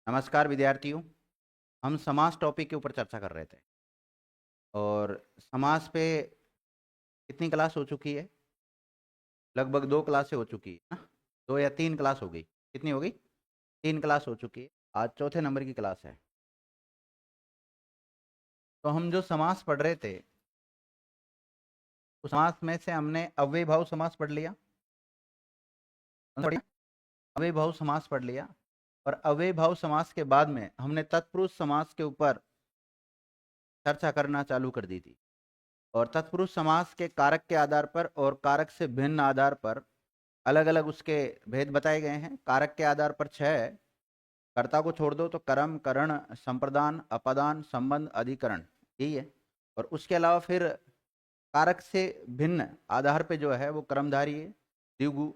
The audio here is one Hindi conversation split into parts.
नमस्कार विद्यार्थियों। हम समास टॉपिक के ऊपर चर्चा कर रहे थे और समास पे कितनी क्लास हो चुकी है? लगभग 2 क्लासें हो चुकी है ना। 2 या 3 क्लास हो गई। कितनी हो गई? 3 क्लास हो चुकी है। आज चौथे नंबर की क्लास है। तो हम जो समास पढ़ रहे थे उस समास में से हमने अव्ययभाव समास पढ़ लिया। अव्ययभाव समास पढ़ लिया और अव्ययभाव समास के बाद में हमने तत्पुरुष समास के ऊपर चर्चा करना चालू कर दी थी। और तत्पुरुष समास के कारक के आधार पर और कारक से भिन्न आधार पर अलग अलग उसके भेद बताए गए हैं। कारक के आधार पर 6, कर्ता को छोड़ दो तो कर्म, करण, संप्रदान, अपदान, संबंध, अधिकरण, यही है। और उसके अलावा फिर कारक से भिन्न आधार पे जो है वो कर्मधारी है, द्विगु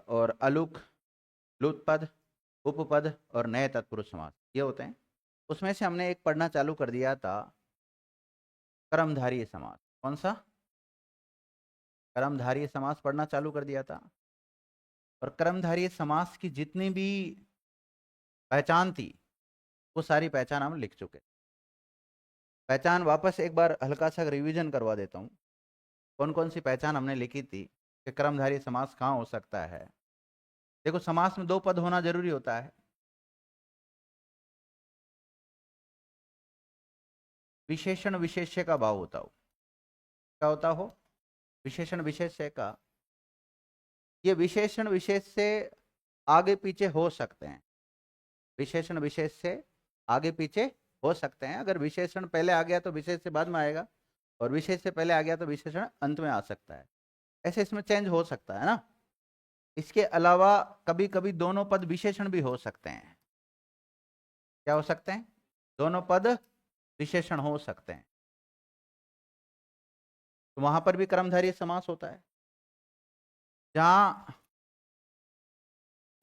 और अलुक, लुत्पद, उपपद और नए तत्पुरुष समास, ये होते हैं। उसमें से हमने एक पढ़ना चालू कर दिया था, कर्मधारय समास। कौन सा? कर्मधारय समास पढ़ना चालू कर दिया था। और कर्मधारय समास की जितनी भी पहचान थी वो सारी पहचान हम लिख चुके। पहचान वापस एक बार हल्का सा रिवीजन करवा देता हूँ। कौन कौन सी पहचान हमने लिखी थी कि कर्मधारय समास कहाँ हो सकता है। देखो, समास में 2 पद होना जरूरी होता है। विशेषण विशेष्य का भाव होता हो। क्या होता हो? विशेषण विशेष्य का। ये विशेषण विशेष से आगे पीछे हो सकते हैं। विशेषण विशेष से आगे पीछे हो सकते हैं। अगर विशेषण पहले आ गया तो विशेष से बाद में आएगा, और विशेष से पहले आ गया तो विशेषण अंत में आ सकता है। ऐसे इसमें चेंज हो सकता है ना। इसके अलावा कभी कभी दोनों पद विशेषण भी हो सकते हैं। क्या हो सकते हैं? दोनों पद विशेषण हो सकते हैं। तो वहां पर भी कर्मधारय समास होता है। जहां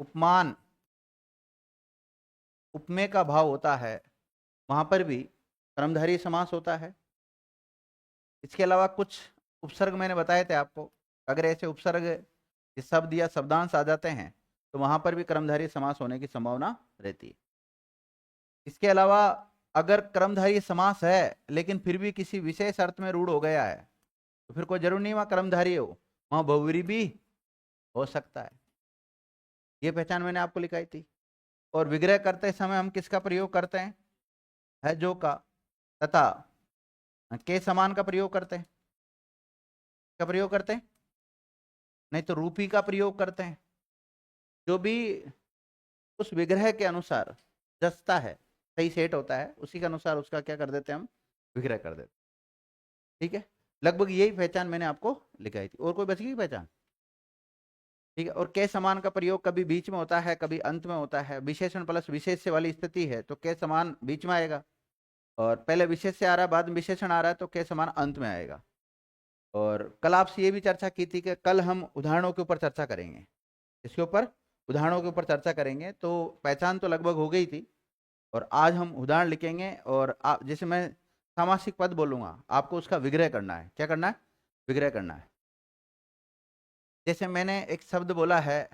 उपमान उपमेय का भाव होता है वहां पर भी कर्मधारय समास होता है। इसके अलावा कुछ उपसर्ग मैंने बताए थे आपको। अगर ऐसे उपसर्ग शब्द या शब्दांश आ जाते हैं तो वहां पर भी कर्मधारय समास होने की संभावना रहती है। इसके अलावा अगर कर्मधारय समास है लेकिन फिर भी किसी विशेष अर्थ में रूढ़ हो गया है तो फिर कोई जरूर नहीं वहां कर्मधारय हो, वहां बहुव्रीहि भी हो सकता है। ये पहचान मैंने आपको लिखाई थी। और विग्रह करते समय हम किसका प्रयोग करते हैं? है जो का, तथा के समान का प्रयोग करते हैं। का प्रयोग करते हैं? नहीं तो रूपी का प्रयोग करते हैं। जो भी उस विग्रह के अनुसार जसता है, सही सेट होता है, उसी के अनुसार उसका क्या कर देते हैं? हम विग्रह कर देते हैं। ठीक है, लगभग यही पहचान मैंने आपको लिखाई थी। और कोई बच गई पहचान? ठीक है। और के समान का प्रयोग कभी बीच में होता है, कभी अंत में होता है। विशेषण प्लस विशेष्य वाली स्थिति है तो के समान बीच में आएगा, और पहले विशेष्य आ रहा है बाद में विशेषण आ रहा है तो के समान अंत में आएगा। और कल आपसे ये भी चर्चा की थी कि कल हम उदाहरणों के ऊपर चर्चा करेंगे। इसके ऊपर उदाहरणों के ऊपर चर्चा करेंगे। तो पहचान तो लगभग हो गई थी, और आज हम उदाहरण लिखेंगे। और आप जैसे मैं सामासिक पद बोलूंगा आपको उसका विग्रह करना है। क्या करना है? विग्रह करना है। जैसे मैंने एक शब्द बोला है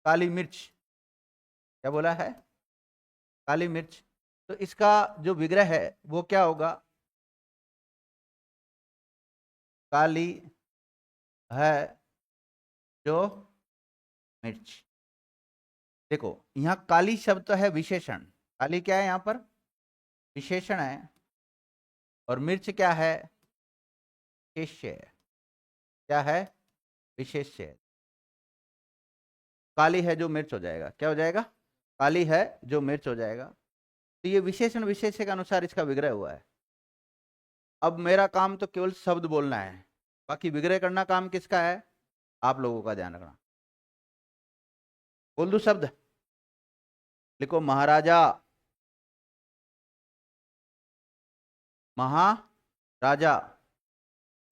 काली मिर्च। क्या बोला है? काली मिर्च। तो इसका जो विग्रह है वो क्या होगा? काली है जो मिर्च। देखो, यहाँ काली शब्द तो है विशेषण। काली क्या है? यहाँ पर विशेषण है। और मिर्च क्या है? विशेष्य है। क्या है? विशेष्य है। काली है जो मिर्च हो जाएगा। क्या हो जाएगा? काली है जो मिर्च हो जाएगा। तो ये विशेषण विशेष्य के अनुसार इसका विग्रह हुआ है। अब मेरा काम तो केवल शब्द बोलना है, बाकी विग्रह करना काम किसका है? आप लोगों का। ध्यान रखना। बोल दो शब्द। लिखो महाराजा। महाराजा।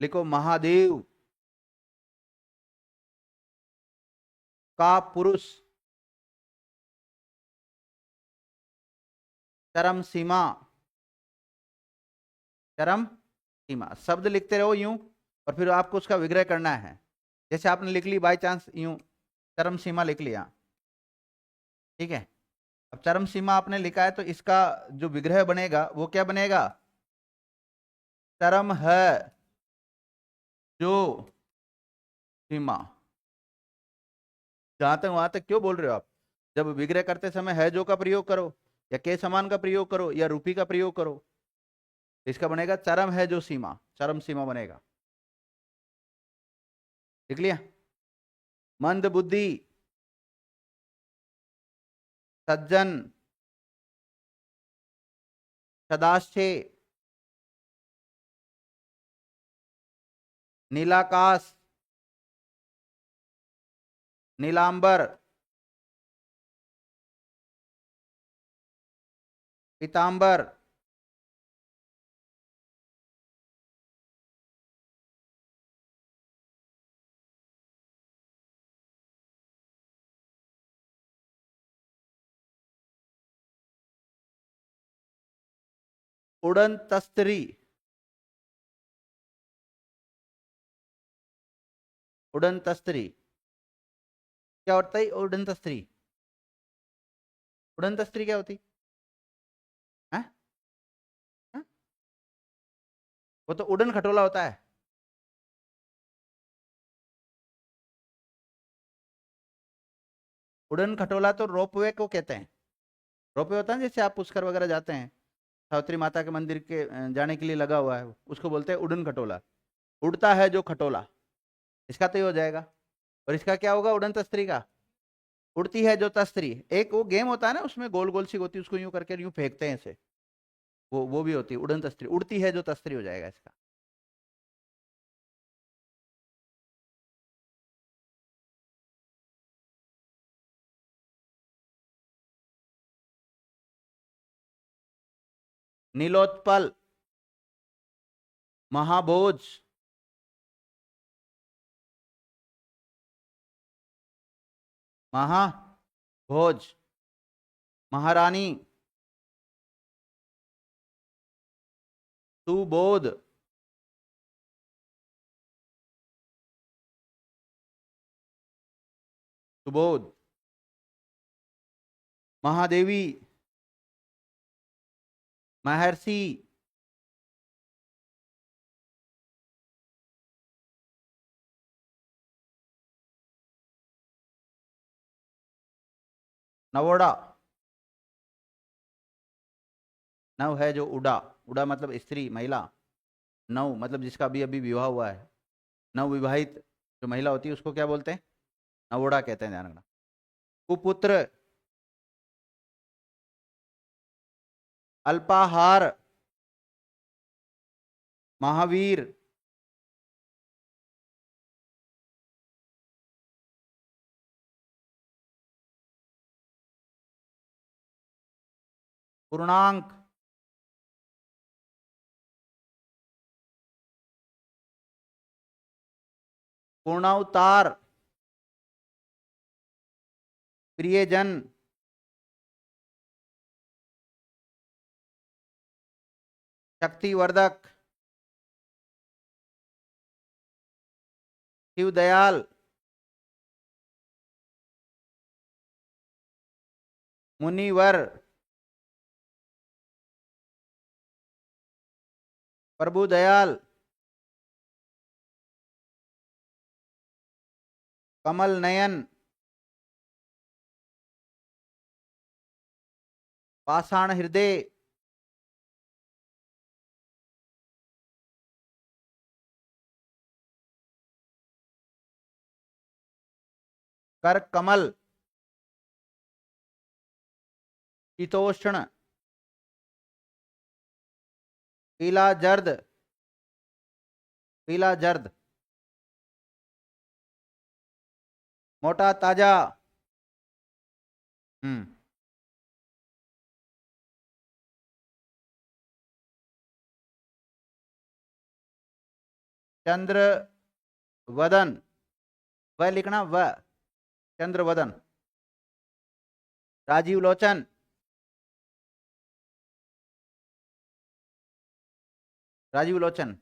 लिखो महादेव। का पुरुष। चरम सीमा। चरम सीमा। शब्द लिखते रहो यूं, और फिर आपको उसका विग्रह करना है। जैसे आपने लिख ली बाय चांस यूं, चरम सीमा लिख लिया। ठीक है, अब चरम सीमा आपने लिखा है तो इसका जो विग्रह बनेगा वो क्या बनेगा? चरम है जो सीमा। जहां तक वहां तक क्यों बोल रहे हो आप? जब विग्रह करते समय है जो का प्रयोग करो, या के समान का प्रयोग करो, या रूपी का प्रयोग करो, तो इसका बनेगा चरम है जो सीमा, चरम सीमा बनेगा। देख लिया? मंद बुद्धि, सज्जन, सदाशे, नीलाकाश, नीलांबर, पीतांबर, उड़न तस्त्री, उड़न तस्त्री। क्या होता है उड़न तस्त्री? उड़न तस्त्री क्या होती है? हैं? वो तो उड़न खटोला होता है। उड़न खटोला तो रोपवे को कहते हैं। रोपवे होता है ना, जैसे आप पुष्कर वगैरह जाते हैं, सावित्री माता के मंदिर के जाने के लिए लगा हुआ है, उसको बोलते हैं उड़न खटोला। उड़ता है जो खटोला, इसका तो ये हो जाएगा। और इसका क्या होगा उड़न तस्त्री का? उड़ती है जो तस्त्री। एक वो गेम होता है ना, उसमें गोल गोल सी होती है, उसको यूं करके यूं फेंकते हैं ऐसे, वो भी होती है उड़न तस्त्री। उड़ती है जो तस्त्री हो जाएगा इसका। नीलोत्पल, महाभोज, महाभोज, महारानी, सुबोध, सुबोध, महादेवी, महर्षि, नवोड़ा। नव है जो उड़ा, उड़ा मतलब स्त्री, महिला। नव मतलब जिसका अभी अभी विवाह हुआ है, नव विवाहित जो महिला होती है उसको क्या बोलते हैं? नवोड़ा कहते हैं, ध्यान रखना। कुपुत्र, अल्पाहार, महावीर, पूर्णांक, पूर्णावतार, प्रियजन, शक्तिवर्धक, शिवदयाल, मुनिवर, प्रभु दयाल, कमल नयन, पाषाण हृदय, कर कमल, शीतोष्ण, पीला जर्द, पीला जर्द, मोटा ताजा। हम्म। चंद्र वदन, वह लिखना वह, चंद्र वदन। राजीव लोचन, राजीव लोचन।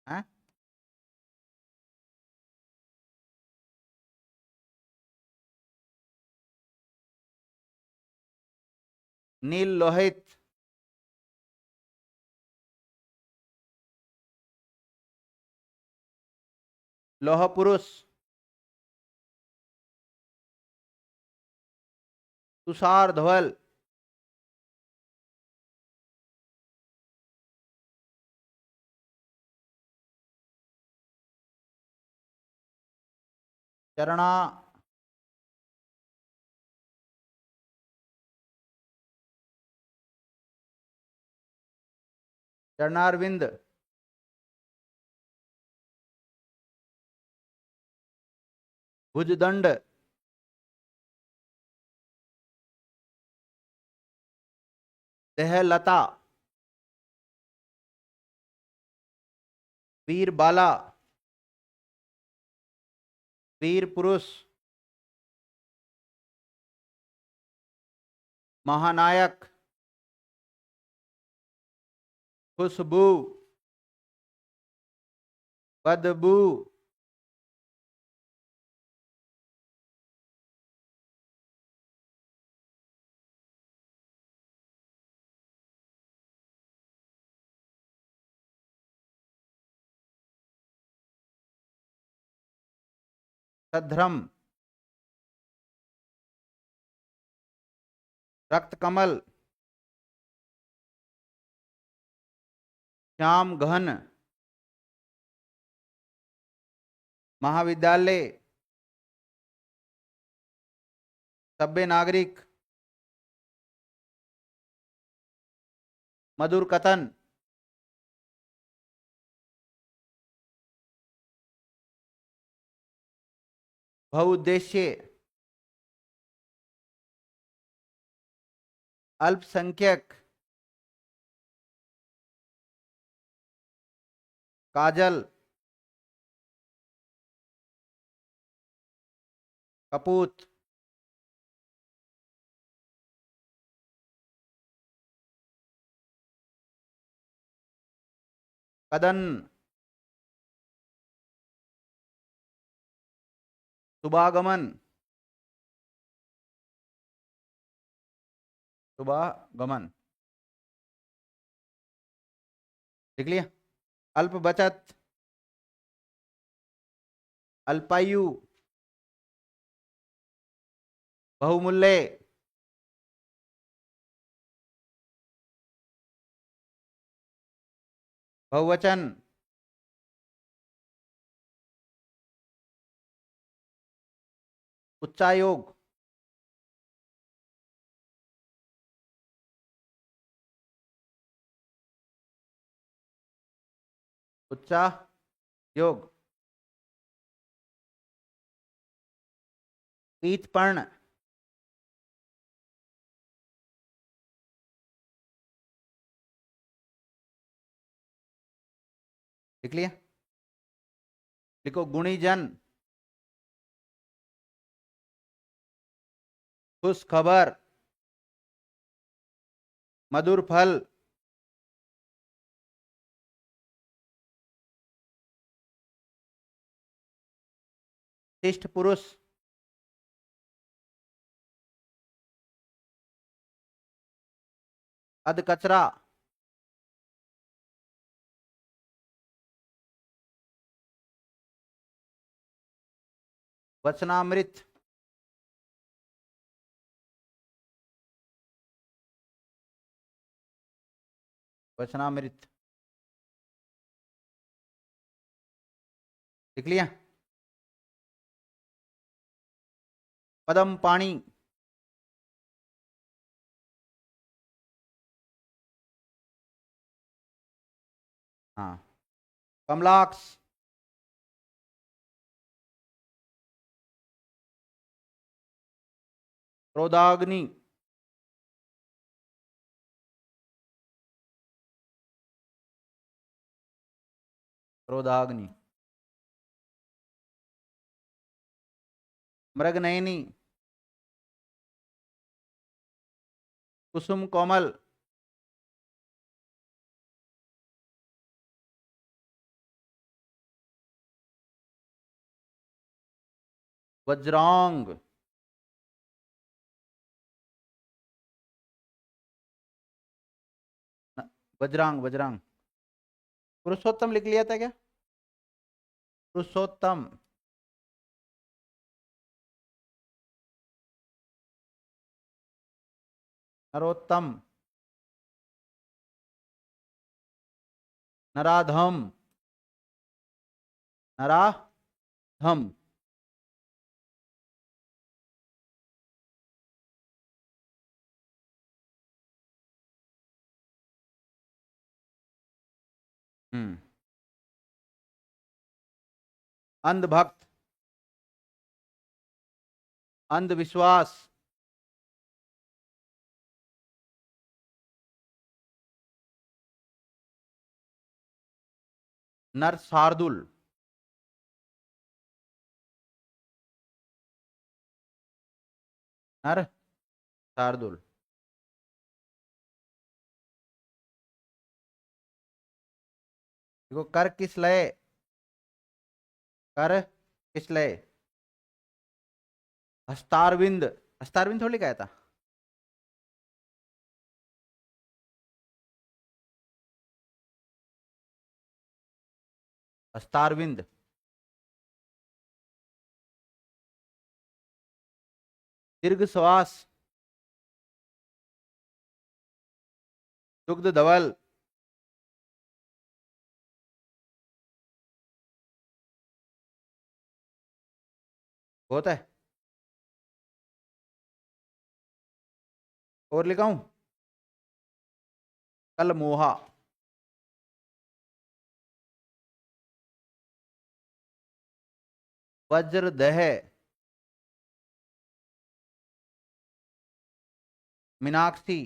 हैं? नील लोहित, लौह पुरुष, तुषार धवल, चरणा, चरणारविंद, भुजदंड, देहलता, वीर बाला, वीर पुरुष, महानायक, खुशबू, बदबू, सध्रम, रक्त कमल, श्याम घन, महाविद्यालय, सभ्य नागरिक, मधुर कथन, बहुउद्देश्य, अल्पसंख्यक, काजल, कपूत, कदन, शुभागमन, शुभागमन। लिख लिया। अल्प बचत, अल्पायु, बहुमूल्य, बहुवचन, उच्चायोग, उच्चा योग, पीतपर्ण, लिख लिया। लिखो गुणीजन, खुश खबर, मधुर फल, शिष्ट पुरुष, अध कचरा, वचनामृत, वचनामृत। लिख लिया। पदम पाणी, हाँ, कमलाक्ष, क्रोधाग्नि, क्रोधाग्नि, मृगनयनी, कुसुम कोमल, वज्रांग, वज्रांग, वज्रांग। पुरुषोत्तम लिख लिया था क्या? पुरुषोत्तम। नरोत्तम। नराधम। नराधम। हम्म। अंधभक्त। अंधविश्वास। नर शार्दुल। नर शार्दुल। देखो, कर किस लय? कर किस लय? हस्तारविंद। हस्तारविंद थोड़ी लिखा था। हस्तारविंद। दीर्घ श्वास। दुग्ध धवल। होता है। और लिखाऊं? कल मोहा। वज्रदह। मीनाक्षी।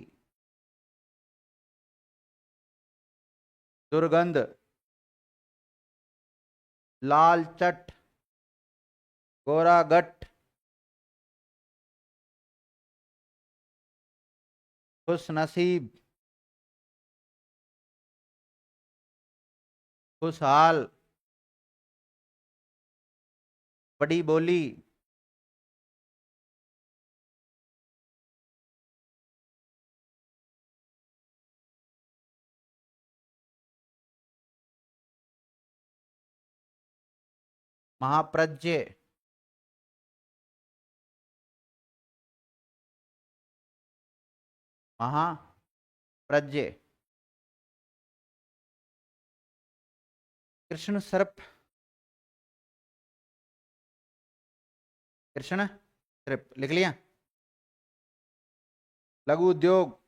दुर्गंध। लाल चट। गोरागट। खुश नसीब। खुशहाल। बड़ी बोली। महाप्रज्ञ। महाप्रज्ञ। कृष्ण सर्प। कृष्ण सर्प लिख लिया। लघु उद्योग।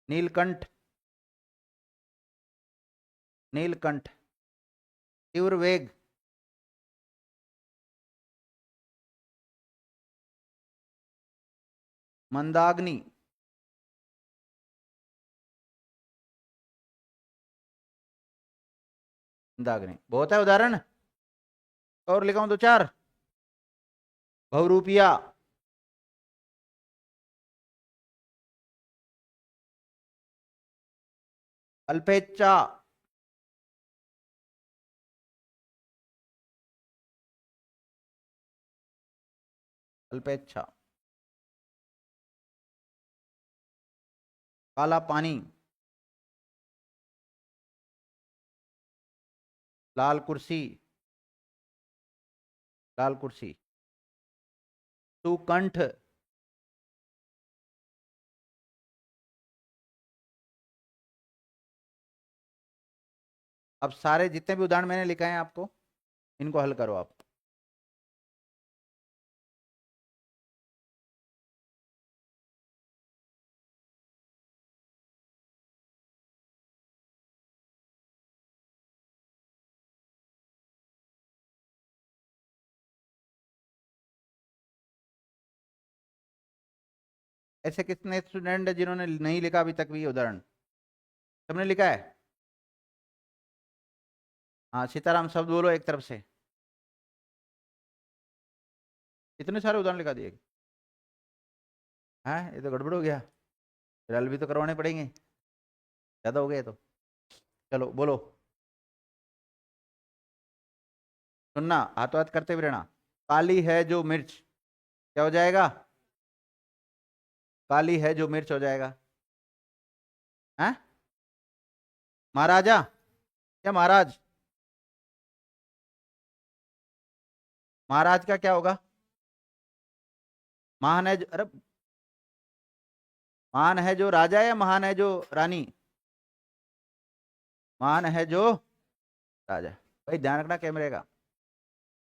नीलकंठ। नीलकंठ। तीव्र वेग। मंदाग्नि। मंदाग्नि बहुत है उदाहरण। और लिखाऊं दो चार? बहुरूपिया। अल्पेच्छा। अल्पेच्छा। काला पानी। लाल कुर्सी। लाल कुर्सी। सुकंठ। अब सारे जितने भी उदाहरण मैंने लिखा है आपको, इनको हल करो आप। ऐसे कितने स्टूडेंट है जिन्होंने नहीं लिखा अभी तक भी ये उदाहरण? सबने लिखा है? हाँ, सीताराम शब्द बोलो एक तरफ से। इतने सारे उदाहरण लिखा दिए? हाँ, ये तो गड़बड़ हो गया। फिर हल भी तो करवाने पड़ेंगे, ज्यादा हो गए तो। चलो बोलो। सुनना, हाथों हाथ करते हुए रहना। काली है जो मिर्च, क्या हो जाएगा? काली है जो मिर्च हो जाएगा। हैं? महाराजा या महाराज? महाराज का क्या होगा? महान है जो, अरे महान है जो राजा या महान है जो रानी? महान है जो राजा। भाई ध्यान रखना कैमरे का,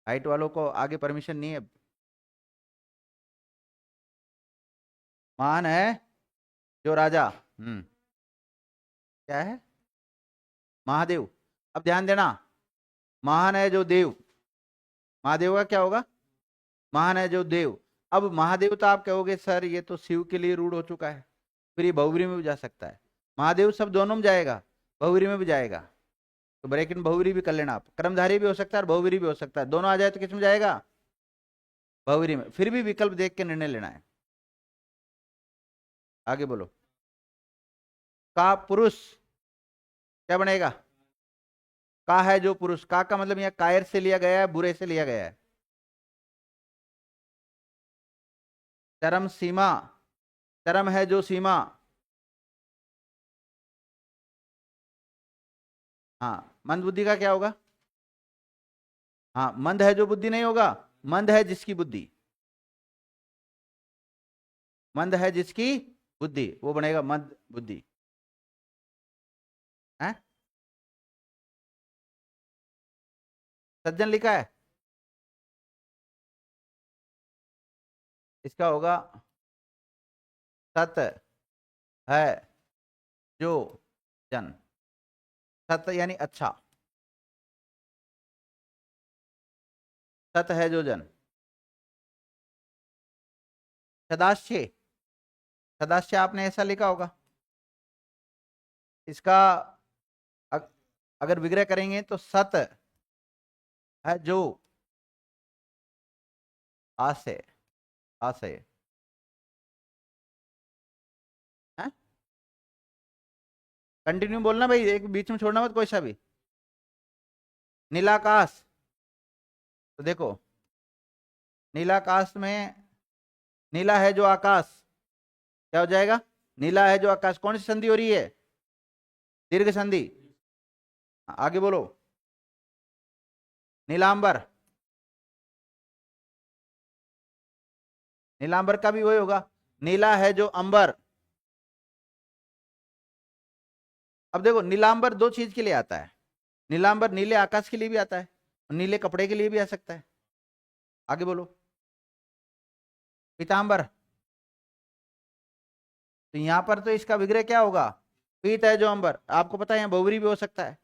हाइट वालों को आगे परमिशन नहीं है। महान है जो राजा। क्या है? महादेव। अब ध्यान देना, महान है जो देव, महादेव का क्या होगा? महान है जो देव। अब महादेव तो आप कहोगे सर ये तो शिव के लिए रूढ़ हो चुका है, फिर ये बहुव्री में भी जा सकता है। महादेव सब दोनों में जाएगा, बहुव्री में भी जाएगा, तो ब्रैकेट में बहुव्री भी कर लेना आप। कर्मधारी भी हो सकता है और बहुव्री भी हो सकता है, दोनों आ जाए तो किस में जाएगा? बहुव्री में। फिर भी विकल्प देख के निर्णय लेना है। आगे बोलो। का पुरुष क्या बनेगा? का है जो पुरुष, का मतलब यहाँ कायर से लिया गया है, बुरे से लिया गया है। चरम सीमा, चरम है जो सीमा। हाँ, मंद बुद्धि का क्या होगा? हाँ, मंद है जो बुद्धि नहीं होगा, मंद है जिसकी बुद्धि, मंद है जिसकी बुद्धि, वो बनेगा मंद बुद्धि है। सज्जन लिखा है, इसका होगा सत है जो जन। सत यानी अच्छा, सत है जो जन। सदाश्य, सदाश्य आपने ऐसा लिखा होगा। इसका अगर विग्रह करेंगे तो सत है जो आशय, आशय है। कंटिन्यू बोलना भाई, एक बीच में छोड़ना मत कोई सा भी। नीलाकाश, तो देखो नीलाकाश में नीला है जो आकाश, क्या हो जाएगा? नीला है जो आकाश। कौन सी संधि हो रही है? दीर्घ संधि। आगे बोलो। नीलांबर, नीलांबर का भी वही होगा, नीला है जो अंबर। अब देखो नीलांबर दो चीज के लिए आता है, नीलांबर नीले आकाश के लिए भी आता है और नीले कपड़े के लिए भी आ सकता है। आगे बोलो। पीतांबर, तो यहां पर तो इसका विग्रह क्या होगा? पीत है जो अंबर। आपको पता है यहाँ बहुवरी भी हो सकता है,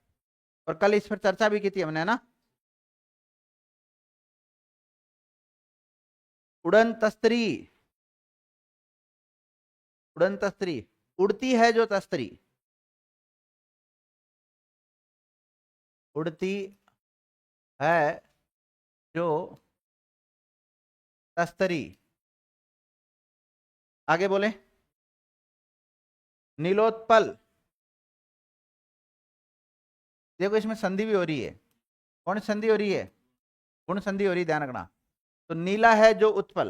और कल इस पर चर्चा भी की थी हमने, है ना। उड़न तस्त्री, उड़न तस्त्री, उड़ती है जो तस्त्री, उड़ती है जो तस्तरी। आगे बोले। नीलोत्पल, देखो इसमें संधि भी हो रही है। कौन संधि हो रही है? गुण संधि हो रही है, ध्यान रखना। तो नीला है जो उत्पल,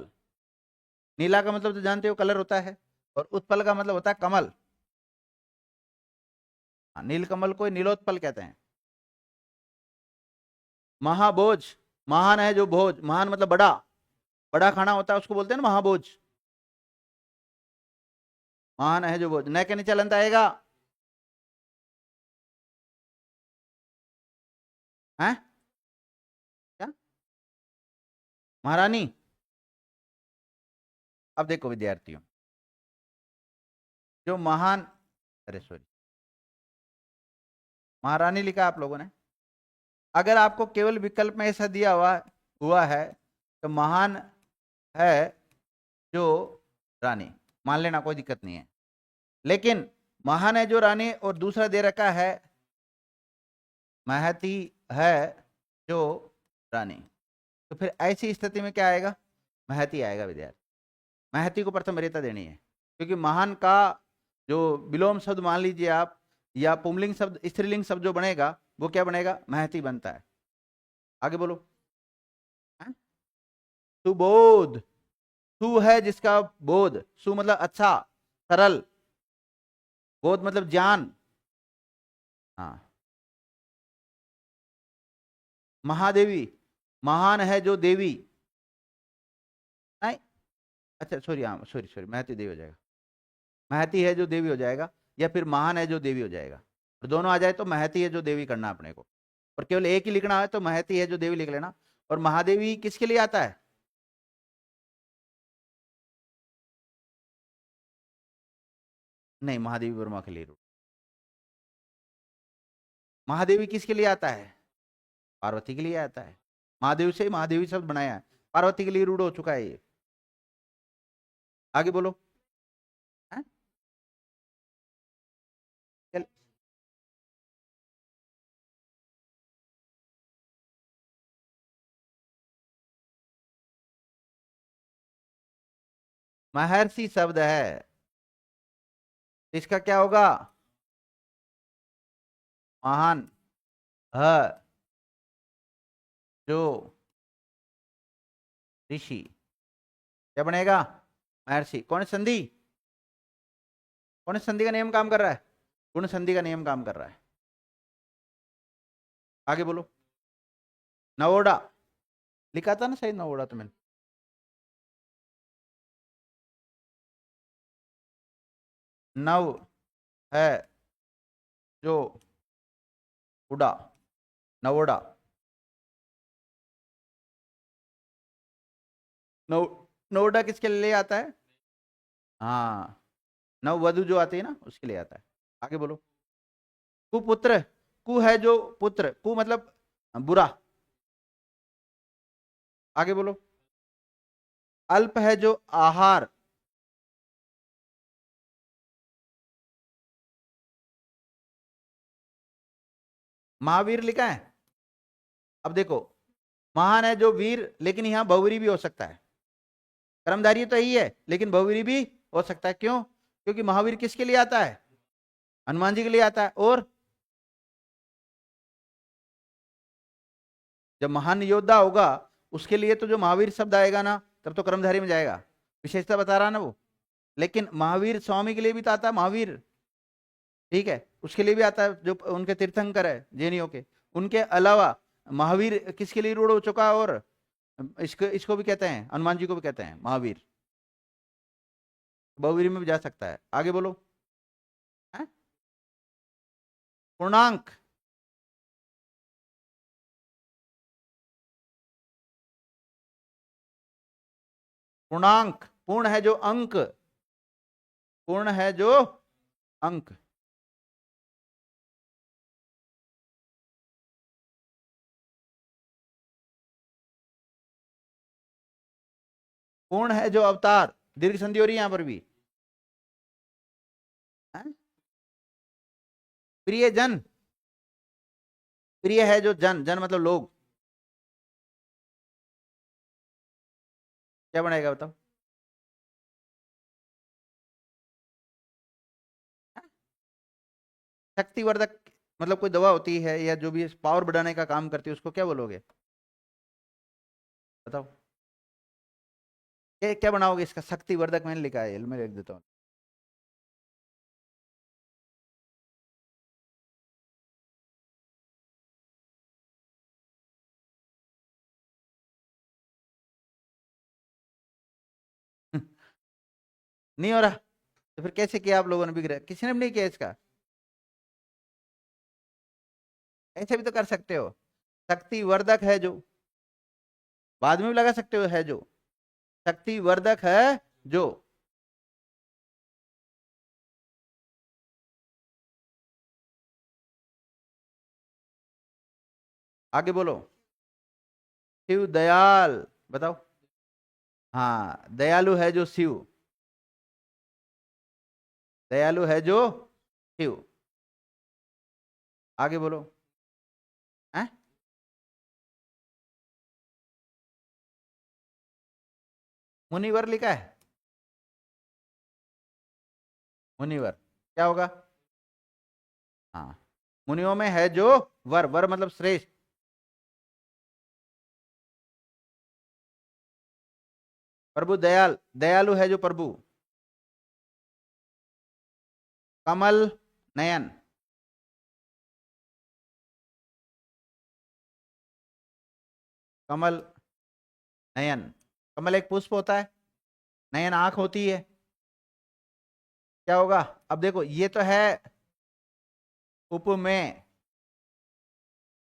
नीला का मतलब तो जानते हो कलर होता है, और उत्पल का मतलब होता है कमल। नील कमल को नीलोत्पल कहते हैं। महाभोज, महान है जो भोज, महान मतलब बड़ा, बड़ा खाना होता है उसको बोलते हैं ना महाभोज। महान है जो भोज, न के नीचे लंत आएगा है क्या? महारानी। अब देखो विद्यार्थियों, जो महान, अरे सॉरी, महारानी लिखा आप लोगों ने। अगर आपको केवल विकल्प में ऐसा दिया हुआ है तो महान है जो रानी मान लेना, कोई दिक्कत नहीं है। लेकिन महान है जो रानी और दूसरा दे रखा है महती है जो रानी, तो फिर ऐसी स्थिति में क्या आएगा? महती आएगा विद्यार्थी। महती को प्रथम वरीयता देनी है, क्योंकि महान का जो विलोम शब्द मान लीजिए आप, या पुंलिंग शब्द, स्त्रीलिंग शब्द जो बनेगा वो क्या बनेगा? महती बनता है। आगे बोलो। सुबोध, सु है जिसका बोध, सु मतलब अच्छा, सरल, बोध मतलब ज्ञान। हाँ। महादेवी, महान है जो देवी, नहीं, अच्छा सॉरी, हाँ सॉरी सॉरी, महती देवी हो जाएगा। महती है जो देवी हो जाएगा, या फिर महान है जो देवी हो जाएगा। और दोनों आ जाए तो महती है जो देवी करना अपने को। और केवल एक ही लिखना है तो महती है जो देवी लिख लेना। और महादेवी किसके लिए आता है? नहीं, महादेवी वर्मा के लिए। महादेवी किसके लिए आता है? पार्वती के लिए आता है। महादेव से महादेवी शब्द बनाया है, पार्वती के लिए रूढ़ हो चुका है ये। आगे बोलो। हैं? चल। महर्षि शब्द है, इसका क्या होगा? महान, ह जो ऋषि, क्या बनेगा? महर्षि। कौन सी संधि? कौन सी संधि का नियम काम कर रहा है? गुण संधि का नियम काम कर रहा है। आगे बोलो। नवोड़ा, लिखा था ना सही नवोड़ा तो मैंने। नव है जो उड़ा, नवोड़ा। नव, नवोड़ा किसके लिए आता है? हाँ, नव वधु जो आती है ना, उसके लिए आता है। आगे बोलो। कुपुत्र, कु है जो पुत्र, कु मतलब बुरा। आगे बोलो। अल्प है जो आहार। महावीर लिखा है। अब देखो, महान है जो वीर, लेकिन यहां बहुवीरी भी हो सकता है। कर्मधारी तो यही है, लेकिन बहुवीरी भी हो सकता है। क्यों? क्योंकि महावीर किसके लिए आता है? हनुमान जी के लिए आता है। और जब महान योद्धा होगा, उसके लिए तो जो महावीर शब्द आएगा ना, तब तो कर्मधारी में जाएगा। विशेषता बता रहा ना वो। लेकिन महावीर स्वामी के लिए भी तो आता है महावीर। ठीक है, उसके लिए भी आता है, जो उनके तीर्थंकर है जैनियों के। उनके अलावा महावीर किसके लिए रूढ़ हो चुका है? और इसको इसको भी कहते हैं, हनुमान जी को भी कहते हैं महावीर। बहुवीर में भी जा सकता है। आगे बोलो। हैं? पूर्णांक, पूर्णांक, पूर्ण है जो अंक, पूर्ण है जो अंक। पूर्ण है जो अवतार, दीर्घ संधि हो रही है यहां पर भी। हैं? प्रिय जन, प्रिय है जो जन, जन मतलब लोग। क्या बनेगा बताओ? शक्तिवर्धक मतलब कोई दवा होती है, या जो भी पावर बढ़ाने का काम करती है, उसको क्या बोलोगे? बताओ। क्या बनाओगे इसका? शक्तिवर्धक मैंने लिखा है, मैं लिख देता हूँ। नहीं हो रहा? तो फिर कैसे किया आप लोगों ने? बिगड़ा, किसी ने भी नहीं किया इसका। ऐसे भी तो कर सकते हो। शक्तिवर्धक है जो, बाद में भी लगा सकते हो, है जो। शक्तिवर्धक है जो। आगे बोलो। शिव दयाल, बताओ। हाँ, दयालु है जो शिव, दयालु है जो शिव। आगे बोलो। हैं? मुनिवर लिखा है। मुनिवर क्या होगा? हाँ, मुनियों में है जो वर, वर मतलब श्रेष्ठ। प्रभु दयाल, दयालु है जो प्रभु। कमल नयन, कमल नयन। कमल एक पुष्प होता है, नयन आंख होती है। क्या होगा? अब देखो, ये तो है उपमेय,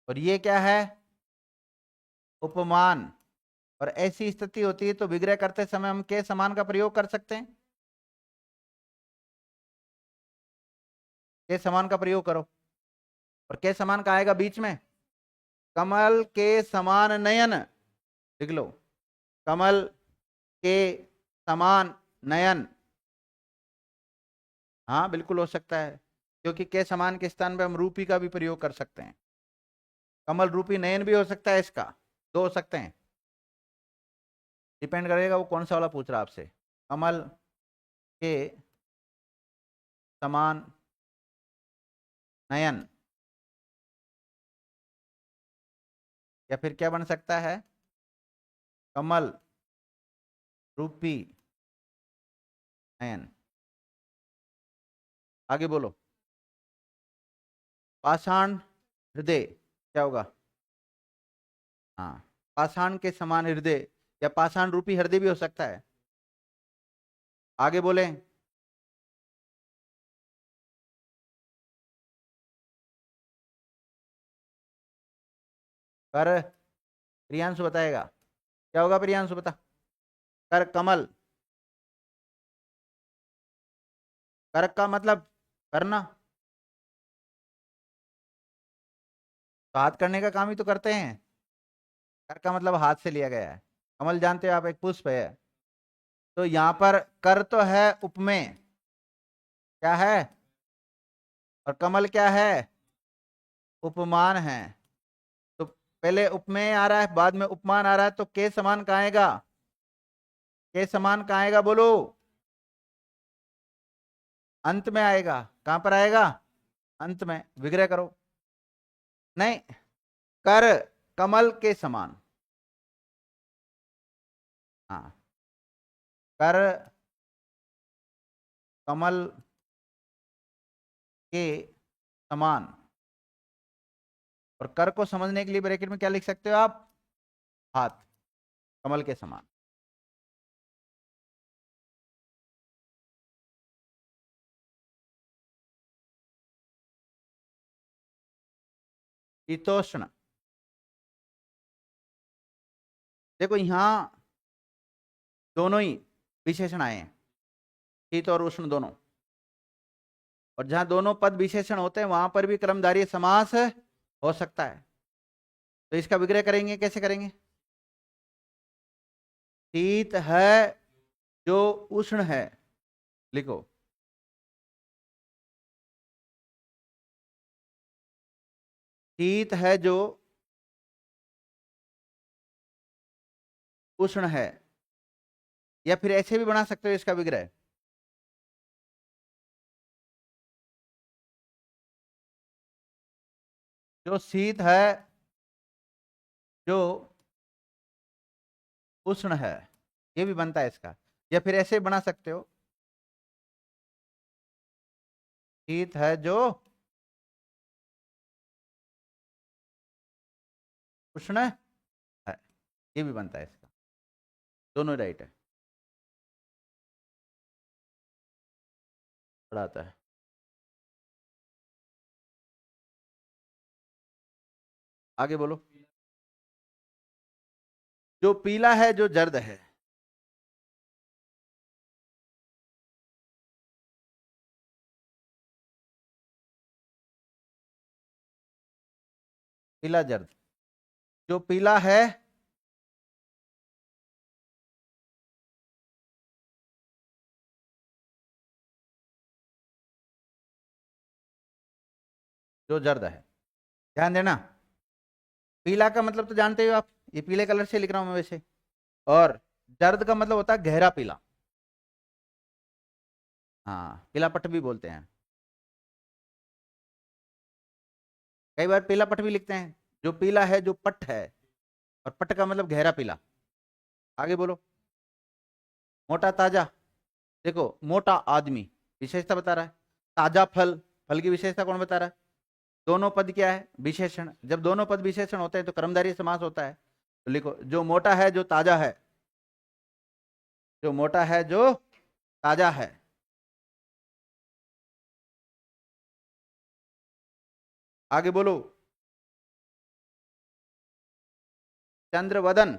और ये क्या है? उपमान। और ऐसी स्थिति होती है तो विग्रह करते समय हम के समान का प्रयोग कर सकते हैं। के समान का प्रयोग करो, और के समान का आएगा बीच में, कमल के समान नयन। लिख लो, कमल के समान नयन। हाँ बिल्कुल हो सकता है, क्योंकि के समान के स्थान पे हम रूपी का भी प्रयोग कर सकते हैं। कमल रूपी नयन भी हो सकता है, इसका दो हो सकते हैं, डिपेंड करेगा वो कौन सा वाला पूछ रहा है आपसे। कमल के समान नयन, या फिर क्या बन सकता है? कमल रूपी नयन। आगे बोलो। पाषाण हृदय, क्या होगा? हाँ, पाषाण के समान हृदय, या पाषाण रूपी हृदय भी हो सकता है। आगे बोले। कर, प्रियांशु बताएगा। क्या होगा प्रियांशु, बता। कर कमल, कर का मतलब करना, तो हाथ करने का काम ही तो करते हैं। कर का मतलब हाथ से लिया गया है। कमल जानते हो आप, एक पुष्प है। तो यहां पर कर तो है उपमेय, क्या है? और कमल क्या है? उपमान है। तो पहले उपमेय आ रहा है, बाद में उपमान आ रहा है, तो के समान कहाँ आएगा? के समान कहाँ आएगा बोलो? अंत में आएगा। कहां पर आएगा? अंत में। विग्रह करो। नहीं, कर कमल के समान। हाँ, कर कमल के समान। और कर को समझने के लिए ब्रैकेट में क्या लिख सकते हो आप? हाथ, कमल के समान। शीतोष्ण, देखो यहां दोनों ही विशेषण आए हैं, शीत और उष्ण दोनों। और जहां दोनों पद विशेषण होते हैं वहां पर भी कर्मधारय समास हो सकता है। तो इसका विग्रह करेंगे, कैसे करेंगे? शीत है जो उष्ण है, लिखो। शीत है जो उष्ण है, या फिर ऐसे भी बना सकते हो इसका विग्रह। जो शीत है जो उष्ण है, ये भी बनता है इसका। या फिर ऐसे बना सकते हो, शीत है जो उष्ण है, ये भी बनता है इसका। दोनों राइट है, बढ़ाता है। आगे बोलो। जो पीला है जो जर्द है, पीला जर्द। जो पीला है जो जर्द है, ध्यान देना। पीला का मतलब तो जानते हो आप, ये पीले कलर से लिख रहा हूं मैं वैसे। और जर्द का मतलब होता है गहरा पीला। हाँ, पीला पट भी बोलते हैं, कई बार पीला पट भी लिखते हैं। जो पीला है जो पट है, और पट का मतलब गहरा पीला। आगे बोलो। मोटा ताजा, देखो मोटा आदमी विशेषता बता रहा है, ताजा फल, फल की विशेषता कौन बता रहा है? दोनों पद क्या है? विशेषण। जब दोनों पद विशेषण होते हैं तो कर्मधारय समास होता है। तो लिखो जो मोटा है जो ताजा है, जो मोटा है जो ताजा है। आगे बोलो। चंद्रवदन,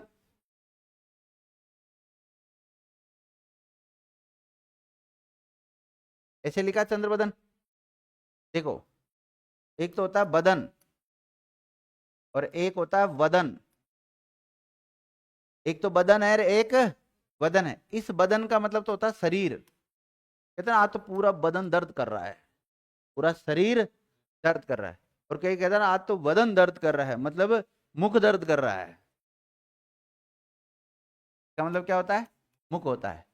ऐसे लिखा चंद्रवदन। देखो एक तो होता है बदन और एक होता है वदन। एक तो बदन है और एक वदन है। इस बदन का मतलब तो होता है शरीर। कहते हैं आज तो पूरा बदन दर्द कर रहा है, पूरा शरीर दर्द कर रहा है। और कई कहते हैं आज तो बदन दर्द कर रहा है, मतलब मुख दर्द कर रहा है। इसका मतलब क्या होता है? मुख होता है।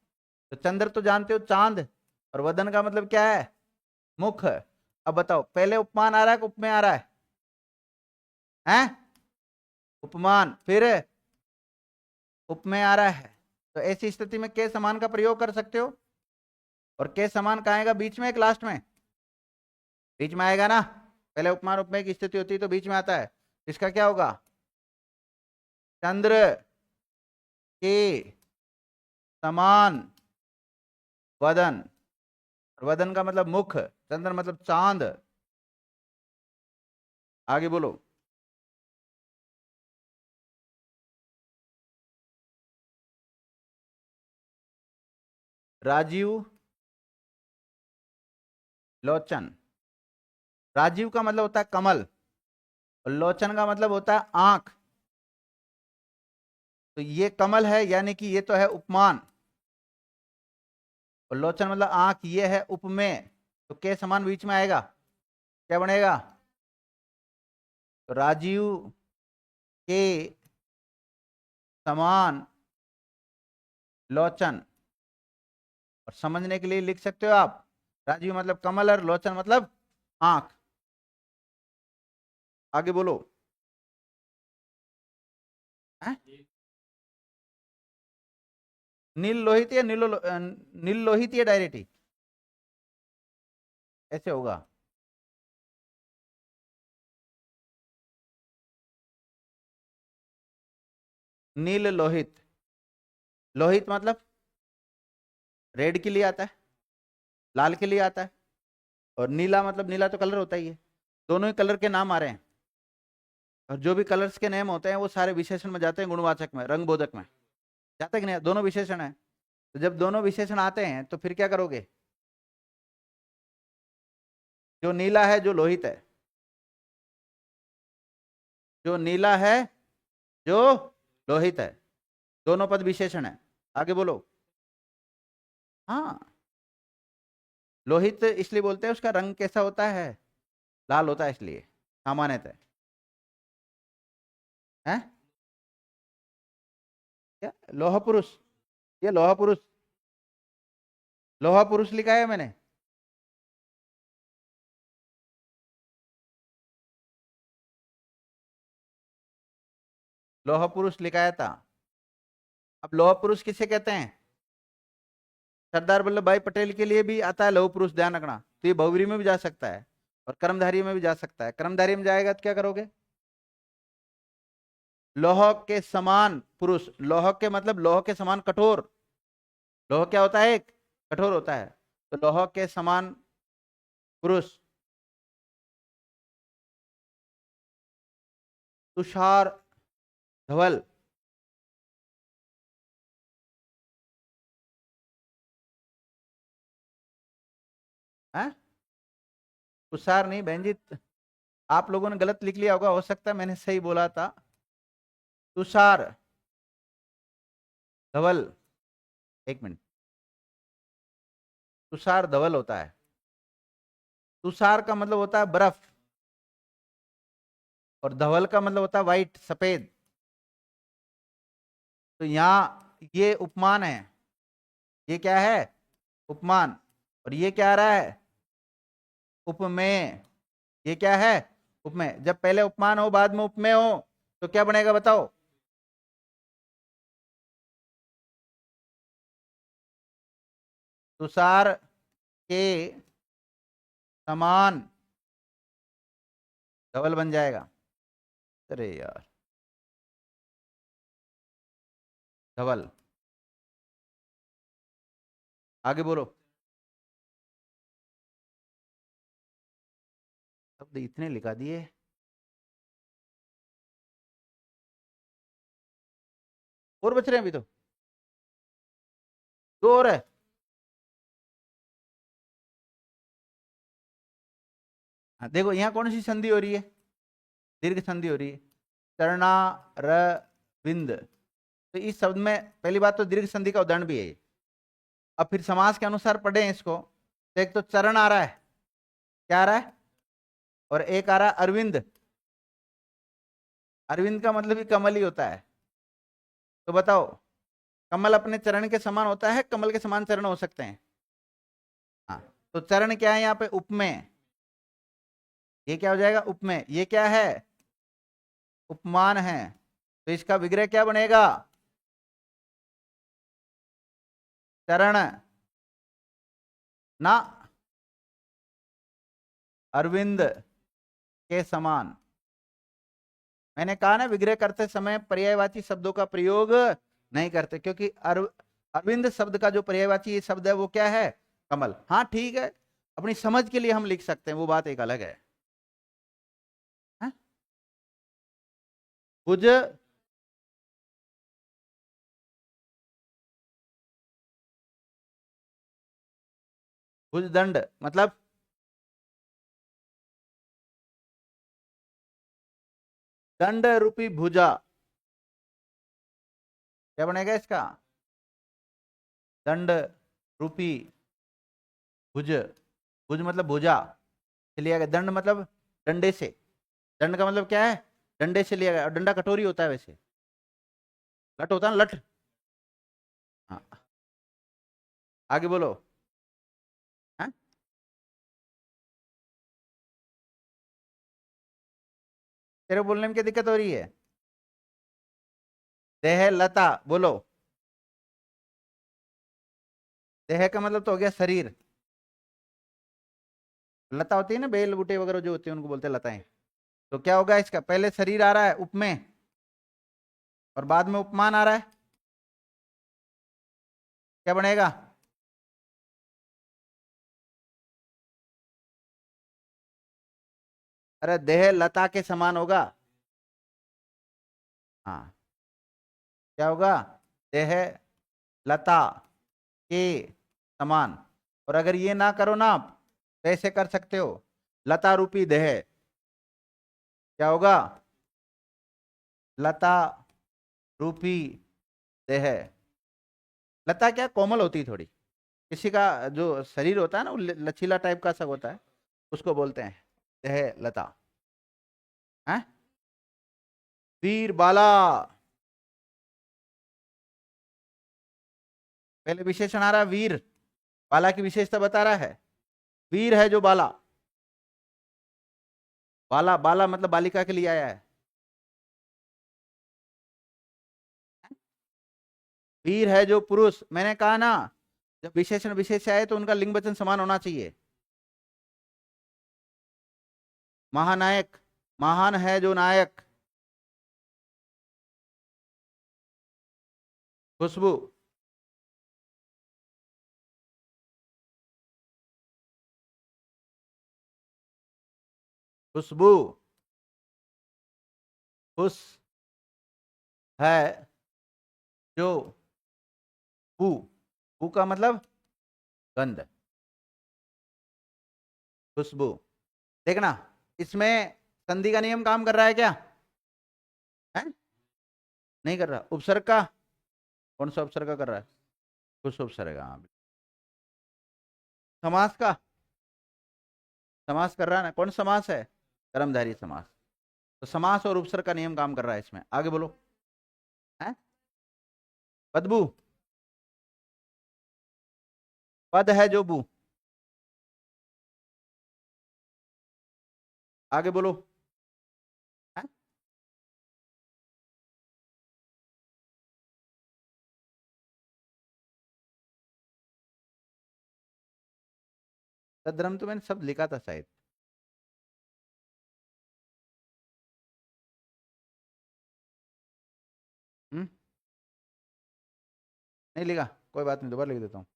तो चंद्र तो जानते हो चांद, और वदन का मतलब क्या है? मुख। अब बताओ पहले उपमान आ रहा है कि उपमेय आ रहा है? हैं? उपमान, फिर उपमेय आ रहा है। तो ऐसी स्थिति में के समान का प्रयोग कर सकते हो। और के समान कहाँ आएगा? बीच में एक लास्ट में? बीच में आएगा ना। पहले उपमान उपमेय की स्थिति होती है तो बीच में आता है। इसका क्या होगा? चंद्र के समान वदन। वदन का मतलब मुख, चंद्र मतलब चांद। आगे बोलो। राजीव लोचन। राजीव का मतलब होता है कमल और लोचन का मतलब होता है आंख। तो ये कमल है, यानी कि ये तो है उपमान, और लोचन मतलब आंख, ये है उपमेय। तो के समान बीच में आएगा, क्या बनेगा? तो राजीव के समान लोचन। और समझने के लिए लिख सकते हो आप, राजीव मतलब कमल और लोचन मतलब आंख। आगे बोलो। है? नील लोहित या नील लोहित या डायरेक्ट ही ऐसे होगा? नील लोहित। लोहित मतलब रेड के लिए आता है, लाल के लिए आता है। और नीला मतलब, नीला तो कलर होता ही है। दोनों ही कलर के नाम आ रहे हैं। और जो भी कलर्स के नेम होते हैं वो सारे विशेषण में जाते हैं, गुणवाचक में, रंगबोधक में जाते कि नहीं? दोनों विशेषण है। तो जब दोनों विशेषण आते हैं तो फिर क्या करोगे? जो नीला है जो लोहित है, जो नीला है जो लोहित है, दोनों पद विशेषण है। आगे बोलो। हाँ, लोहित इसलिए बोलते हैं उसका रंग कैसा होता है? लाल होता है, इसलिए सामान्यतः। है क्या लोह पुरुष? ये लोह पुरुष, लोहा पुरुष लिखा है मैंने। लोह पुरुष लिखाया था। अब लोह पुरुष किसे कहते हैं? सरदार वल्लभ भाई पटेल के लिए भी आता है लोह पुरुष, ध्यान रखना। तो ये बहुव्रीहि में भी जा सकता है और कर्मधारय में भी जा सकता है। कर्मधारय में जाएगा तो क्या करोगे? लौह के समान पुरुष, लौह के मतलब लौह के समान कठोर। लौह क्या होता है? एक कठोर होता है। तो लौह के समान पुरुष। तुषार धवल। है? तुषार नहीं बहन जी, आप लोगों ने गलत लिख लिया होगा, हो सकता है मैंने सही बोला था। तुषार धवल। एक मिनट। तुषार धवल होता है। तुषार का मतलब होता है बर्फ, और धवल का मतलब होता है व्हाइट, सफेद। तो यहाँ ये उपमान है, ये क्या है? उपमान। और ये क्या आ रहा है? उपमेय। ये क्या है? उपमेय। जब पहले उपमान हो बाद में उपमेय हो तो क्या बनेगा बताओ? तुषार के समान धवल बन जाएगा। अरे यार, धवल। आगे बोलो। शब्द इतने लिखा दिए। और बच रहे हैं अभी तो, दो और है। हाँ, देखो यहाँ कौन सी संधि हो रही है? दीर्घ संधि हो रही है। चरणा र बिंद। तो इस शब्द में पहली बात तो दीर्घ संधि का उदाहरण भी है ये। अब फिर समास के अनुसार पढ़े इसको, तो एक तो चरण आ रहा है, क्या आ रहा है? और एक आ रहा है अरविंद। अरविंद का मतलब ही कमल ही होता है। तो बताओ, कमल अपने चरण के समान होता है, कमल के समान चरण हो सकते हैं? हाँ। तो चरण क्या है यहाँ पे? उपमेय। ये क्या हो जाएगा? उपमेय। ये क्या है? उपमान है। तो इसका विग्रह क्या बनेगा? चरण ना अरविंद के समान। मैंने कहा ना, विग्रह करते समय पर्यायवाची शब्दों का प्रयोग नहीं करते, क्योंकि अरविंद शब्द का जो पर्यायवाची शब्द है वो क्या है? कमल। हाँ ठीक है, अपनी समझ के लिए हम लिख सकते हैं, वो बात एक अलग है। हाँ? भुज भुजदंड मतलब दंड रूपी भुजा। क्या बनेगा इसका? दंड रूपी भुज। भुज मतलब भुजा से लिया गया, दंड मतलब डंडे से। दंड का मतलब क्या है? डंडे से लिया गया। और डंडा कटोरी होता है वैसे, लट होता है ना, लठ। हाँ। आगे बोलो। हाँ? तेरे बोलने में क्या दिक्कत हो रही है? देह लता बोलो। देह का मतलब तो हो गया शरीर। लता होती है ना, बेल बूटे वगैरह जो होते हैं उनको बोलते हैं लताएं। तो क्या होगा इसका? पहले शरीर आ रहा है उपमेय, और बाद में उपमान आ रहा है। क्या बनेगा? अरे देह लता के समान होगा। हाँ। क्या होगा? देह लता के समान। और अगर ये ना करो ना आप, तो ऐसे कर सकते हो, लता रूपी देह। क्या होगा? लता रूपी देह। लता क्या कोमल होती है थोड़ी, किसी का जो शरीर होता है ना वो लचीला टाइप का सब होता है, उसको बोलते हैं देह लता। है? वीर बाला। पहले विशेषण आ रहा है वीर, बाला की विशेषता बता रहा है। वीर है जो बाला। बाला, बाला मतलब बालिका के लिए आया है। वीर है जो पुरुष, मैंने कहा ना, जब विशेषण विशेष आए तो उनका लिंग वचन समान होना चाहिए। महानायक, महान है जो नायक। खुशबू। खुशबू। खुश है जो बू। बू का मतलब गंध, खुशबू। देखना, इसमें संधि का नियम काम कर रहा है क्या? है? नहीं कर रहा। उपसर्ग का? कौन सा उपसर्ग का कर रहा है? कुछ उपसर्ग, हाँ। समास का? समास कर रहा है ना, कौन समास है? कर्मधारय समास। तो समास और उपसर्ग का नियम काम कर रहा है इसमें। आगे बोलो। है? बदबू। पद है जो बू। आगे बोलो। है? सद्धर्म तो मैंने शब्द लिखा था शायद। नहीं लिखा, कोई बात नहीं, दोबारा लिख देता हूँ।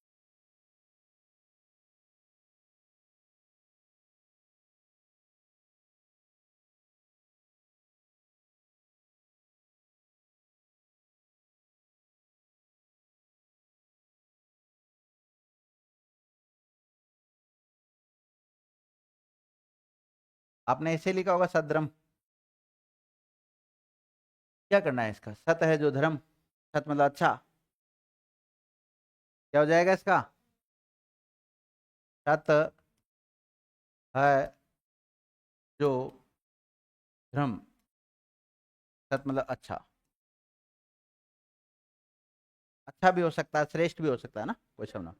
आपने ऐसे लिखा होगा सद्धर्म। क्या करना है इसका? सत है जो धर्म, सत मतलब अच्छा, क्या हो जाएगा इसका? सत है जो धर्म, सत मतलब अच्छा। अच्छा भी हो सकता है, श्रेष्ठ भी हो सकता है ना, कोई शब्द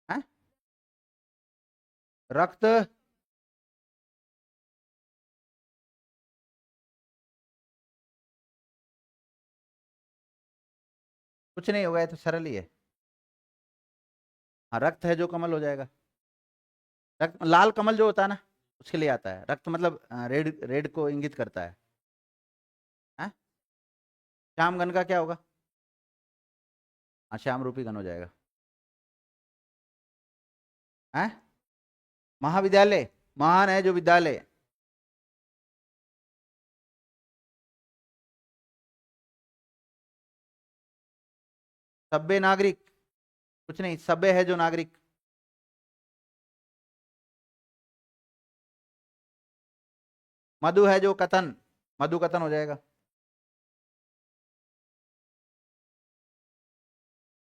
है। रक्त, कुछ नहीं होगा, ये तो सरल ही है। हाँ, रक्त है जो कमल हो जाएगा। रक्त लाल कमल जो होता है ना, उसके लिए आता है। रक्त मतलब रेड, रेड को इंगित करता है। हैं? श्याम घन का क्या होगा? हाँ, श्याम रूपी घन हो जाएगा। हैं? महाविद्यालय, महान है जो विद्यालय। सभ्य नागरिक, कुछ नहीं, सभ्य है जो नागरिक। मधु है जो कथन, मधु कथन हो जाएगा।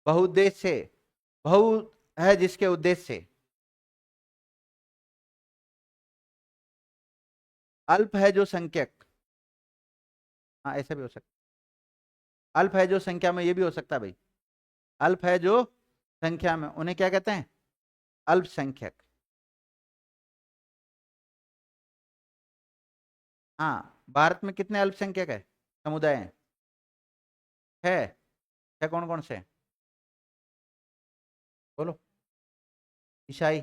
बहुउद्देश्य, बहु है जिसके उद्देश्य से। अल्प है जो संख्यक, हाँ ऐसा भी हो सकता है। अल्प है जो संख्या में, ये भी हो सकता है भाई। अल्प है जो संख्या में, उन्हें क्या कहते हैं? अल्पसंख्यक। हाँ, भारत में कितने अल्पसंख्यक है, समुदाय हैं? है कौन कौन से? बोलो। ईसाई,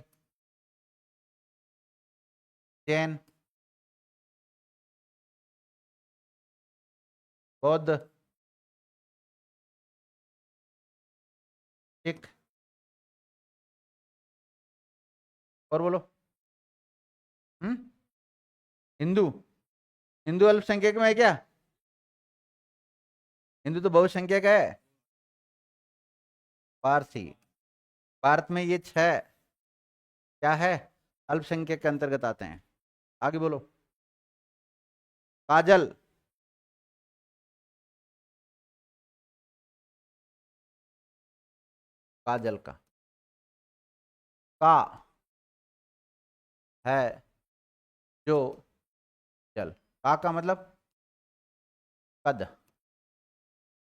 जैन, बौद्ध, सिख, और बोलो। हम्म, हिंदू। हिंदू अल्पसंख्यक में है क्या? हिंदू तो बहुसंख्यक है। पारसी। भारत में ये छह क्या है, अल्पसंख्यक के अंतर्गत आते हैं। आगे बोलो। काजल, काजल का है जो जल। का मतलब कद,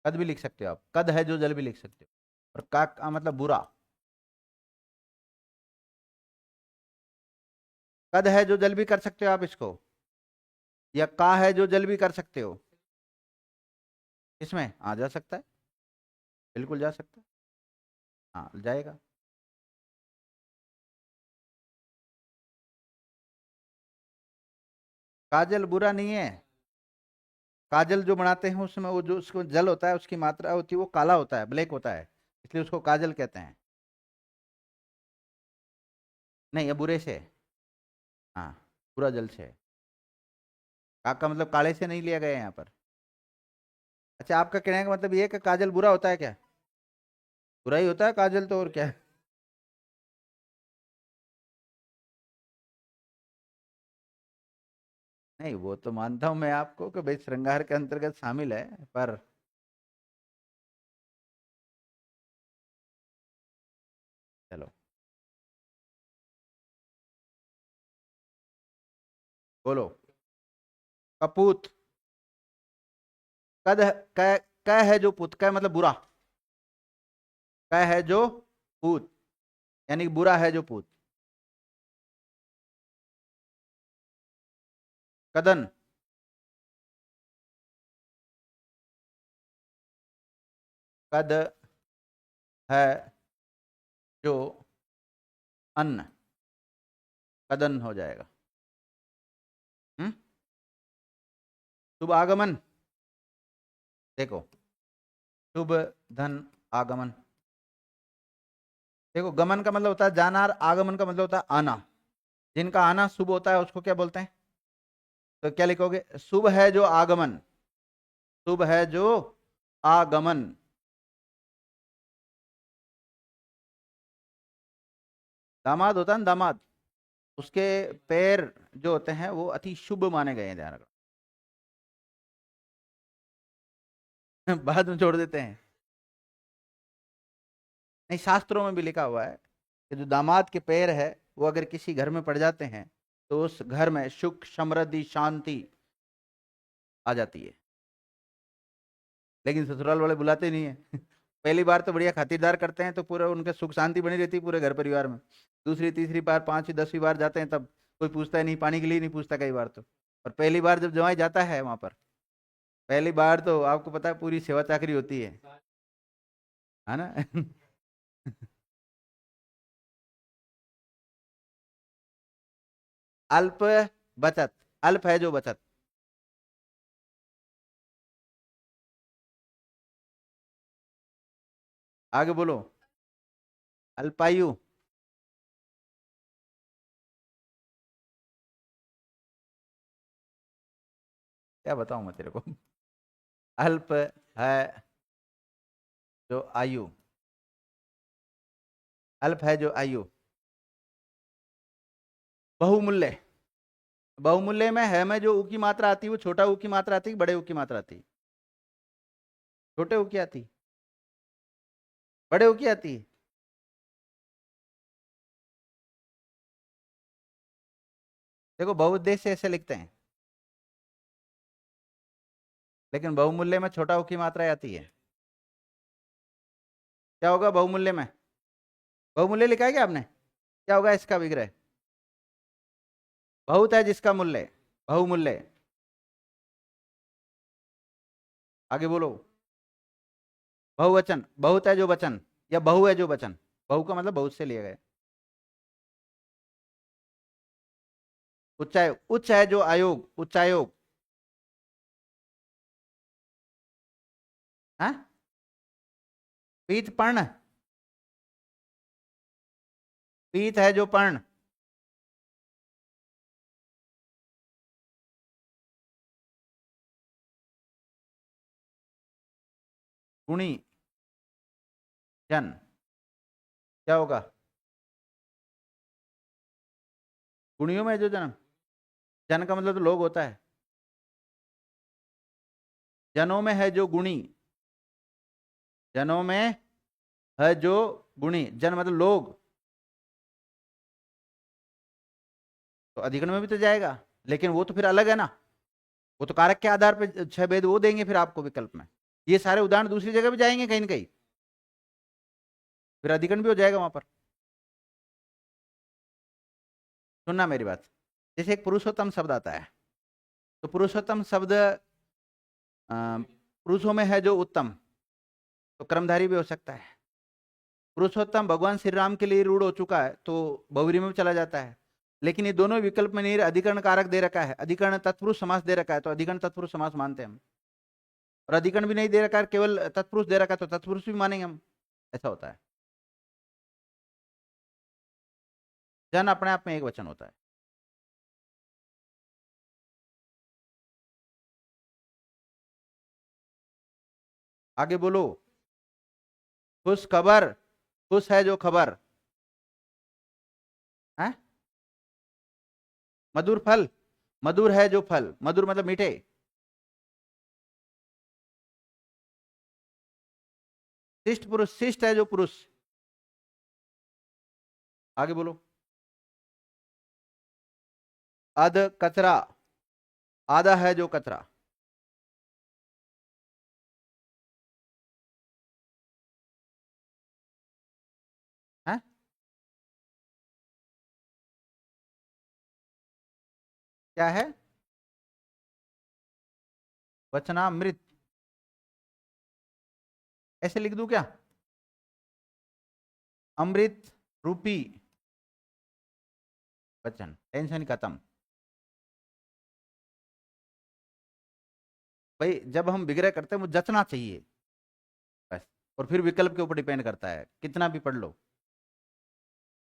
कद भी लिख सकते हो आप, कद है जो जल भी लिख सकते हो। और का मतलब बुरा। कद है जो जल भी कर सकते हो आप इसको, या का है जो जल भी कर सकते हो। इसमें आ जा सकता है, बिल्कुल जा सकता है। हाँ जाएगा। काजल बुरा नहीं है। काजल जो बनाते हैं उसमें वो जो उसको जल होता है, उसकी मात्रा होती है वो काला होता है, ब्लैक होता है, इसलिए उसको काजल कहते हैं। नहीं, ये बुरे से है। हाँ, बुरा जल से है। का मतलब काले से नहीं लिया गया है यहाँ पर। अच्छा, आपका कहने का मतलब ये है कि काजल बुरा होता है क्या? बुरा ही होता है काजल तो, और क्या है? नहीं, वो तो मानता हूँ मैं आपको कि भाई श्रृंगार के अंतर्गत शामिल है, पर चलो बोलो। कपूत, कद क, क है जो पुत, क मतलब बुरा, क है जो पूत, यानी कि बुरा है जो पूत। कदन, कद है जो अन्न। कदन हो जाएगा। शुभ आगमन, देखो शुभ धन आगमन। देखो गमन का मतलब होता है जाना और आगमन का मतलब होता है आना। जिनका आना शुभ होता है उसको क्या बोलते हैं? तो क्या लिखोगे? शुभ है जो आगमन, शुभ है जो आगमन। दामाद होता है ना, दामाद, उसके पैर जो होते हैं वो अति शुभ माने गए हैं, ध्यान रखो। बाद में छोड़ देते हैं। नहीं, शास्त्रों में भी लिखा हुआ है कि जो दामाद के पैर है वो अगर किसी घर में पड़ जाते हैं तो उस घर में सुख समृद्धि शांति आ जाती है। लेकिन ससुराल वाले बुलाते नहीं है। पहली बार तो बढ़िया खातिरदार करते हैं तो पूरा उनके सुख शांति बनी रहती है पूरे घर परिवार में। दूसरी तीसरी बार, पांचवी दसवीं बार जाते हैं तब कोई पूछता ही नहीं, पानी के लिए नहीं पूछता कई बार तो। और पहली बार जब जवाई जाता है वहां पर, पहली बार तो आपको पता है पूरी सेवा चाकरी होती है ना। अल्प बचत, अल्प है जो बचत। आगे बोलो। अल्पायु, क्या बताऊं मैं तेरे को। अल्प है जो आयु, अल्प है जो आयु। बहुमूल्य, बहुमूल्य में है में जो ऊ की मात्रा आती है वो छोटा ऊ की मात्रा आती है, बड़े ऊ की मात्रा आती है? छोटे ऊ की आती है, बड़े ऊ की आती है। देखो बहुउद्देश्य ऐसे लिखते हैं, लेकिन बहुमूल्य में छोटा ऊ की मात्रा आती है। क्या होगा बहुमूल्य में? बहुमूल्य लिखा है क्या आपने? क्या होगा इसका विग्रह? बहुत है जिसका मूल्य, बहुमूल्य। आगे बोलो। बहुवचन, बहुत है जो वचन, या बहु है जो वचन। बहु का मतलब बहुत से लिया गया। उच्चायोग, उच्च है जो आयोग, उच्चायोग। हाँ, पीत पर्ण, पीत है जो पर्ण। गुणी जन, क्या होगा? गुणियों में है जो जन्म, जन का मतलब तो लोग होता है। जनों में है जो गुणी, जनों में है जो गुणी, जन मतलब लोग। तो अधिगण में भी तो जाएगा, लेकिन वो तो फिर अलग है ना। वो तो कारक के आधार पर छह भेद वो देंगे फिर आपको विकल्प में। ये सारे उदाहरण दूसरी जगह भी जाएंगे कहीं ना कहीं, फिर अधिगण भी हो जाएगा वहां पर। सुनना मेरी बात। जैसे एक पुरुषोत्तम शब्द आता है, तो पुरुषोत्तम शब्द पुरुषों में है जो उत्तम, तो कर्मधारी भी हो सकता है। पुरुषोत्तम भगवान श्री राम के लिए रूढ़ हो चुका है तो बहुरी में भी चला जाता है। लेकिन ये दोनों विकल्प में नहीं, अधिकरण कारक दे रखा है, अधिकरण तत्पुरुष समास दे रखा है तो अधिकरण तत्पुरुष समास मानते हैं हम। और अधिकरण भी नहीं दे रखा है, केवल तत्पुरुष दे रखा है तो तत्पुरुष भी मानेंगे हम। ऐसा होता है। जन अपने आप में एक वचन होता है। आगे बोलो। खुश खबर, खुश है जो खबर है। मधुर फल, मधुर है जो फल, मधुर मतलब मीठे। शिष्ट पुरुष, शिष्ट है जो पुरुष। आगे बोलो। अध कचरा, आधा है जो कचरा है। क्या है? वचनामृत, ऐसे लिख दूं क्या? अमृत रूपी वचन, टेंशन खत्म। भाई जब हम विग्रह करते हैं वो जचना चाहिए बस, और फिर विकल्प के ऊपर डिपेंड करता है, कितना भी पढ़ लो।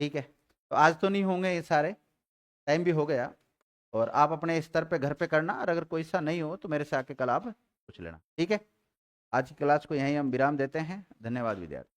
ठीक है, तो आज तो नहीं होंगे ये सारे, टाइम भी हो गया, और आप अपने स्तर पे घर पे करना, और अगर कोई सा नहीं हो तो मेरे से आके कल आप पूछ लेना। ठीक है, आज की क्लास को यहीं हम विराम देते हैं। धन्यवाद विद्यार्थी।